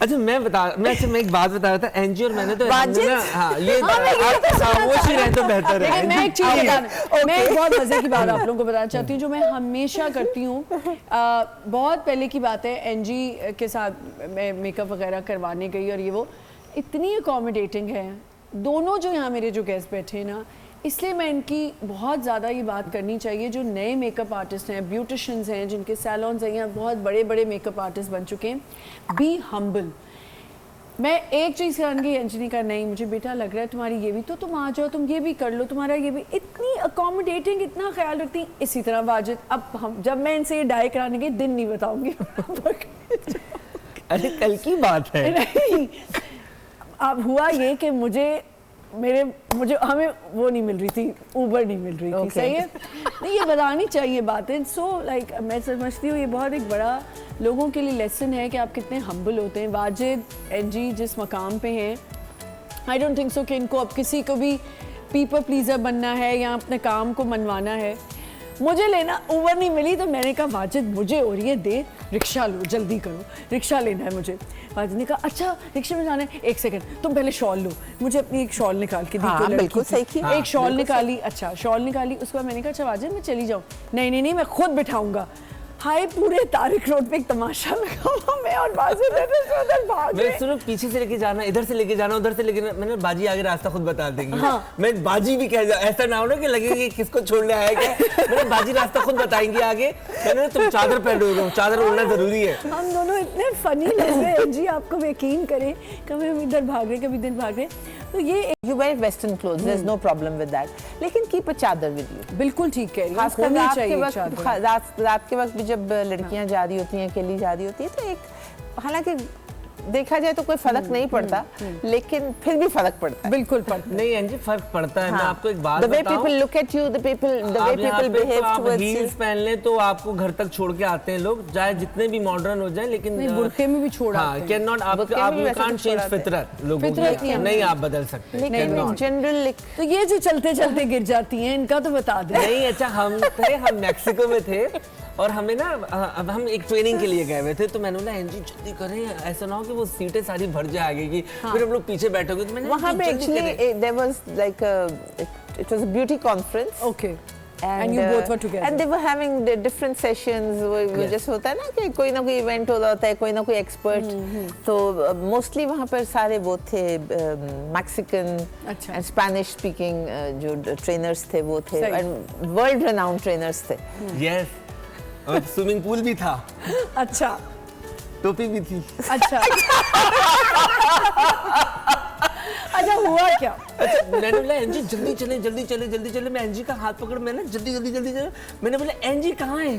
अच्छा मैं एक बात बता रहा था, एनजी और मैंने तो ना, हाँ ये खामोश ही रहे तो बेहतर है। मैं एक चीज मैं एक बहुत मजे की बात आप लोगों को बताना चाहती हूँ जो मैं हमेशा करती हूँ। बहुत पहले की बात है, एनजी के साथ मैं मेकअप वगैरह करवाने गई और ये वो इतनी अकोमोडेटिंग है, दोनों जो यहाँ मेरे जो गेस्ट बैठे हैं ना, इसलिए मैं इनकी बहुत ज़्यादा ये बात करनी चाहिए। जो नए मेकअप आर्टिस्ट हैं, ब्यूटिशियंस हैं, जिनके सैलून्स हैं, यहाँ बहुत बड़े बड़े मेकअप आर्टिस्ट बन चुके हैं, बी हम्बल। मैं एक चीज़ कहूँगी अंजनी का, नहीं मुझे बेटा लग रहा है तुम्हारी ये भी, तो तुम आ जाओ, तुम ये भी कर लो, तुम्हारा ये भी, इतनी अकोमोडेटिंग, इतना ख्याल रखती। इसी तरह वाजिद, अब हम जब मैं इनसे ये डाई कराने के दिन नहीं बताऊँगी। अरे कल की बात है। नहीं, अब हुआ ये कि मुझे हमें वो नहीं मिल रही थी, ऊबर नहीं मिल रही थी। सही है, नहीं ये बतानी चाहिए बातें। सो लाइक मैं समझती हूँ ये बहुत एक बड़ा लोगों के लिए लेसन है कि आप कितने हम्बल होते हैं। वाजिद, एनजी जिस मकाम पे हैं, आई डोंट थिंक सो कि इनको अब किसी को भी पीपल प्लीजर बनना है या अपने काम को मनवाना है। मुझे लेना ऊबर नहीं मिली तो मैंने कहा वाजिद मुझे हो रही है दे, रिक्शा लो, जल्दी करो, रिक्शा लेना है मुझे। वाजिद ने कहा अच्छा रिक्शा में जाना है, एक सेकंड तुम पहले शॉल लो। मुझे अपनी एक शॉल निकाल के दी। हाँ, बिल्कुल सही किया। एक शॉल निकाली, अच्छा शॉल निकाली, उसके बाद मैंने कहा अच्छा वाजिद मैं चली जाऊँ। नहीं मैं खुद बिठाऊंगा। हाय पूरे तारिक रोड पे एक तमाशा लगा हुआ, मैं और वाजिद उधर भाग रहे। मैं सुनो पीछे से लेके जाना, इधर से लेके जाना, उधर से लेके जाना। मैंने बाजी आगे रास्ता खुद बता देगी। हाँ। मैं बाजी भी कह ऐसा ना हो ना कि लगे कि किसको छोड़ने आया क्या। मैंने बाजी रास्ता खुद बताएंगे आगे। मैंने तुम चादर पहन लो, चादर ओढ़ना जरूरी है। हम दोनों इतने फनी लग रहे हैं जी, आपको यकीन करें, कभी हम इधर भाग रहे कभी इधर भाग रहे। तो ये You wear western clothes, there's no problem with that. लेकिन keep a चादर with you. बिल्कुल ठीक कह रही है, खासकर रात के वक्त भी जब लड़कियां जा रही होती हैं, अकेली जा रही होती है, तो एक हालांकि देखा जाए तो कोई फर्क नहीं पड़ता, लेकिन फिर भी फर्क पड़ता है। बिल्कुल पड़ता नहीं एंजी फर्क पड़ता है। मैं आपको एक बात बताऊं, the way people look at you, the way people behave towards you. Heels पहन ले तो आपको घर तक छोड़ के आते हैं लोग, चाहे जितने भी मॉडर्न हो जाए, लेकिन बुरखे में भी छोड़ आते हैं। कैन नॉट आप यू कांट चेंज फितरत लोगों की, नहीं आप बदल सकते। नहीं जनरल तो ये जो चलते चलते गिर जाती हैं, इनका तो बता दें। नहीं अच्छा हम मैक्सिको में थे और हमें ना अब हम एक ट्रेनिंग के लिए गए हुए थे, तो मैंने बोला एनजी जल्दी करें, ऐसा ना हो कि वो सीटें सारी भर जाए आगे की। फिर हम लोग पीछे बैठोगे। तो मैंने वहाँ पे actually there was like it was a beauty conference. Okay and you both were together and they were having different sessions. वो जैसे होता है ना कि कोई ना कोई इवेंट हो रहा होता है, कोई ना कोई एक्सपर्ट। तो मोस्टली वहाँ पर सारे वो थे मैक्सिकन एंड स्पेनिश स्पीकिंग जो ट्रेनर्स थे वो थे, एंड वर्ल्ड रेनाउंड ट्रेनर्स थे। यस, और स्विमिंग पूल भी था। अच्छा, टोपी भी थी। अच्छा अच्छा हुआ क्या? अच्छा मैंने बोला एनजी जल्दी चले। मैं एनजी का हाथ पकड़, मैं ना जल्दी चले। मैंने बोला एनजी कहाँ है?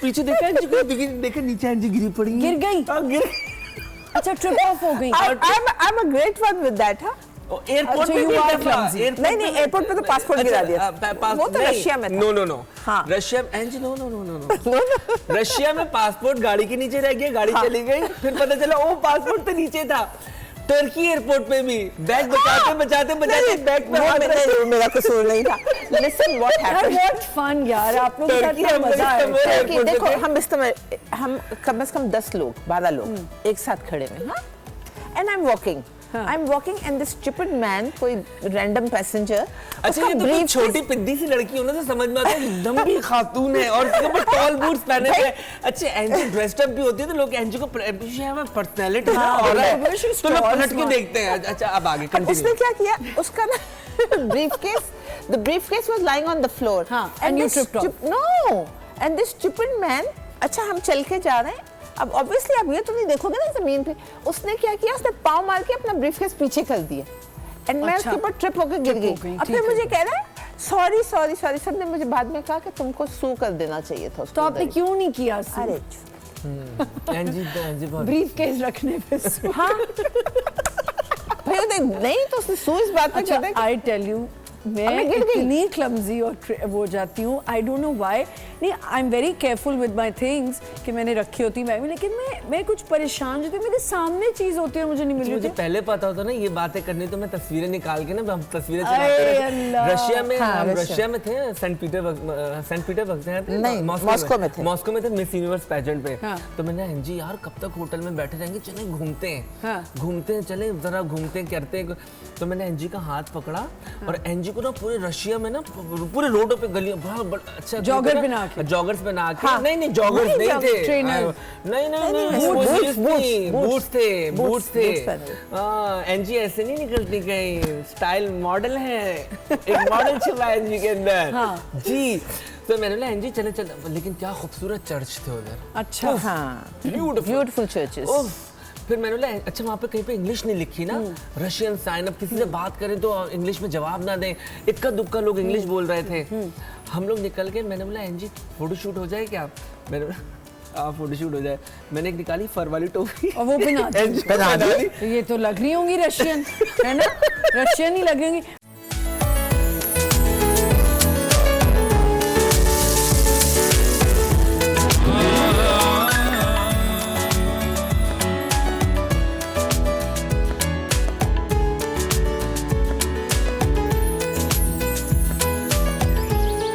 पीछे देखा एनजी को, देखा नीचे एनजी गिरी पड़ी, गिर गई। गिर। अच्छा ट्रिप ऑफ हो गई। I'm a great one with that, हाँ। एयरपोर्ट पे भी नहीं एयरपोर्ट पे तो पासपोर्ट गिरा दिया। वो तो रशिया में था। नो हाँ रशिया एनजी नो रशिया में पासपोर्ट गाड़ी के नीचे रह गया, गाड़ी चली गई, फिर पता चला वो पासपोर्ट तो नीचे था। टर्की एयरपोर्ट पे भी बैग बचाते बैग पे मेरा कसूर नहीं था। Listen what happened? What fun यार, आप लोगों के साथ मजा आया। देखो हम कम से कम 10 लोग 12 लोग एक साथ खड़े हैं, हाँ, and I'm walking and this stupid man, कोई random passenger, अच्छा ये तो छोटी पिद्दी सी लड़की हो ना तो समझ में आता है, लंबी खातून है और टॉल बूट्स पहने हुए। अच्छा एंजी ड्रेस्ड अप भी होती है तो लोग एंजी को पर्सनालिटी ना, और तो लोग पलट के देखते हैं। अच्छा अब आगे कंटिन्यू। उसने क्या किया, उसका ना the briefcase was lying on the floor, and you tripped off. No, and this stupid man, अच्छा हम चल के जा रहे हैं, अब ऑब्वियसली आप ये तो नहीं देखोगे ना जमीन पे, उसने क्या किया, उसने पाँव मार के अपना ब्रीफकेस पीछे कर दिया, एंड मैं उसके ऊपर ट्रिप होकर गिर गई। अब फिर मुझे कह रहा है सॉरी, सबने मुझे बाद में कहा कि तुमको सू कर देना चाहिए था। तो आपने क्यों नहीं किया? अरे ब्रीफकेस रखने पे हाँ भाई नहीं तो उसने सू इस बात पे। आई टेल यू मैं इतनी क्लमजी और वो जाती हूँ, आई डोंट नो व्हाई। नहीं, I am very careful with my things कि मैंने रखी होती बैग में, लेकिन मैं कुछ परेशान जो मेरे सामने चीज होती है और मुझे नहीं मिल रही मुझे होती। पहले पता होता ना ये बातें करनी, तो मैं तस्वीरें निकाल के ना हम तस्वीरें अरे चलाते रहते। अल्लाह। रशिया में हाँ, हम रशिया। रशिया में थे, सेंट पीटरबर्ग थे नहीं, मॉस्को में थे। मिस यूनिवर्स पेजेंट पे। हाँ। तो मैंने एनजी यार कब तक होटल में बैठे रहेंगे, चले घूमते हैं। हाँ। घूमते हैं, चले जरा घूमते हैं, करते हैं। तो मैंने एनजी का हाथ पकड़ा और एनजी को ना पूरे रशिया में ना पूरे रोडों पे गलियों अच्छा जॉगर पहना के। जॉगर्स पहना के। हाँ। नहीं जॉगर्स नहीं थे, ट्रेनर। नहीं बूट्स थे। बूट्स एनजी ऐसे नहीं निकलती, कहीं स्टाइल मॉडल है, एक मॉडल छुपा है एनजी के अंदर। हाँ। जी, तो मैंने बोला एनजी चले चले, लेकिन क्या खूबसूरत चर्च थे उधर। अच्छा, हाँ, ब्यूटीफुल ब्यूटीफुल चर्चेस। फिर मैंने बोला अच्छा वहाँ पे कहीं पे इंग्लिश नहीं लिखी ना, रशियन साइन, अब किसी से बात करें तो इंग्लिश में जवाब ना दें, इक्का दुक्का लोग इंग्लिश बोल रहे थे। हम लोग निकल गए, मैंने बोला एनजी फोटोशूट हो जाए क्या? मैंने बोला हाँ फोटोशूट हो जाए। मैंने एक निकाली फर वाली टोपी और वो पहना दी। पहना दी। ये तो लग रही होंगी रशियन, है ना? रशियन ही लग रही होंगी।